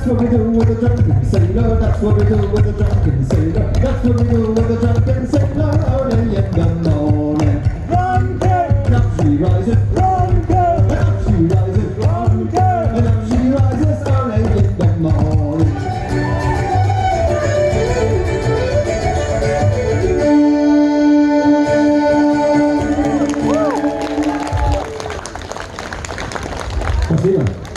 That's what we do with a drunken sailor. That's what we do with a drunken sailor. That's what we do with a drunken sailor. Early in the morning. Drunken, And up she rises. drunken, And up she rises. drunken. And up she rises early in the morning. Спасибо.